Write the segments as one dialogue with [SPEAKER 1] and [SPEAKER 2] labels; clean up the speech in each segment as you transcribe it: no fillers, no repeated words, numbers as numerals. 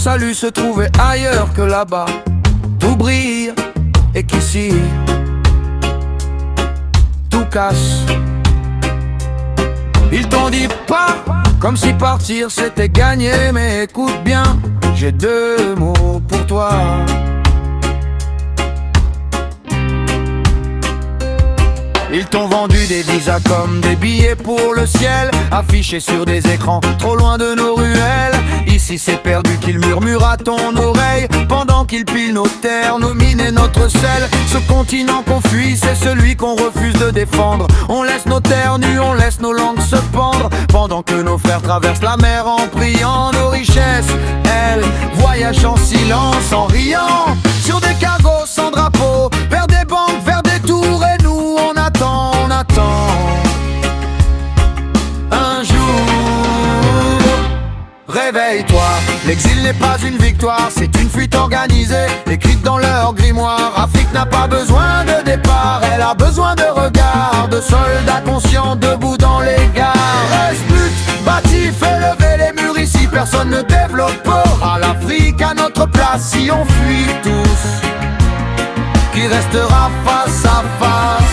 [SPEAKER 1] salut se trouvait ailleurs que là-bas. Tout brille et qu'ici tout casse. Ils t'ont dit pas, comme si partir c'était gagner. Mais écoute bien, j'ai deux mots pour toi. Ils t'ont vendu des visas comme des billets pour le ciel, affichés sur des écrans trop loin de nos ruelles. Ici c'est perdu qu'ils murmurent à ton oreille, pendant qu'ils pillent nos terres, nos mines et notre sel. Ce continent qu'on fuit, c'est celui qu'on refuse de défendre. On laisse nos terres nues, on laisse nos langues se pendre, pendant que nos frères traversent la mer en priant. Nos richesses, elles, voyagent en silence, en riant, sur des cargos sans drapeau, vers des banques, vers des tours. Et nous on attend, on attend. Un jour, réveille-toi, l'exil n'est pas une victoire, c'est une fuite organisée, écrite dans leur grimoire. Afrique n'a pas besoin de départ, elle a besoin de regards, de soldats conscients debout dans les gares. Reste, lutte, bâti, fais lever les murs ici, personne ne développe à l'Afrique à notre place. Si on fuit tous, qui restera face à face?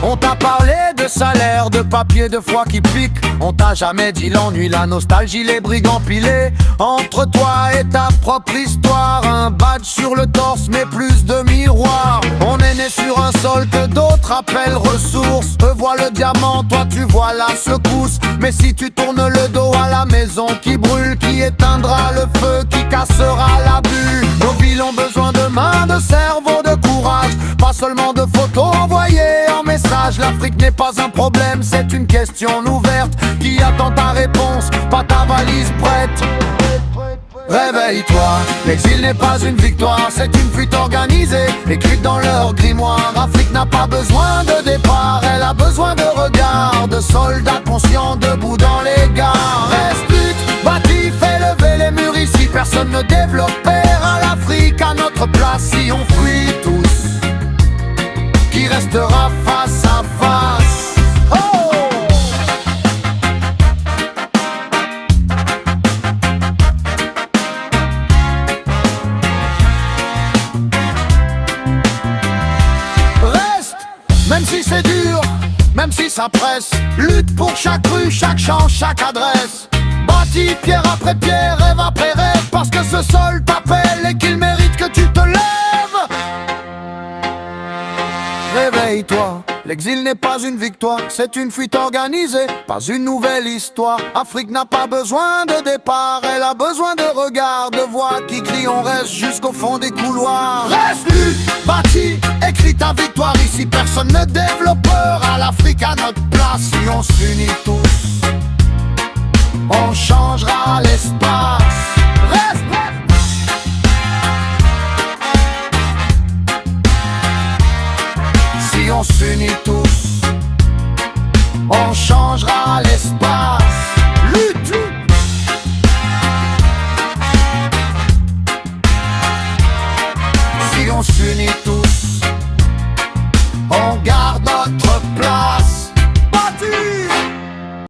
[SPEAKER 1] On t'a parlé de salaire, de papier, de foi qui pique. On t'a jamais dit l'ennui, la nostalgie, les brigands pilés. Entre toi et ta propre histoire, un badge sur le torse mais plus de miroirs. On est né sur un sol que d'autres appellent ressource. Eux voient le diamant, toi tu vois la secousse. Mais si tu tournes le dos à la maison qui brûle, qui éteindra le feu, qui cassera la bulle? Nos villes ont besoin de mains, de cerveau, de courage, pas seulement de photos envoyées en message. L'Afrique n'est pas un problème, c'est une question ouverte qui attend ta réponse, pas ta valise prête. Réveille-toi, l'exil n'est pas une victoire, c'est une fuite organisée, écrite dans leur grimoire. Afrique n'a pas besoin de départ, elle a besoin de regards, de soldats conscients debout dans les gares. Reste, lutte, bâti, fais lever les murs ici, personne ne développe à l'Afrique à notre place. Si on fuit tous, qui restera face à face? Oh! Reste, même si c'est dur, même si ça presse. Lutte pour chaque rue, chaque champ, chaque adresse. Bâti pierre après pierre, rêve après rêve, parce que ce sol t'appelle et qu'il mérite que tu te lèves. Réveille-toi, l'exil n'est pas une victoire, c'est une fuite organisée, pas une nouvelle histoire. Afrique n'a pas besoin de départ, elle a besoin de regards, de voix qui crient on reste jusqu'au fond des couloirs. Reste, lutte, bâti, écris ta victoire ici, personne ne développe peur à l'Afrique à notre place. Si on s'unit tous, on changera l'espace. Reste, si on s'unit tous, on changera l'espace.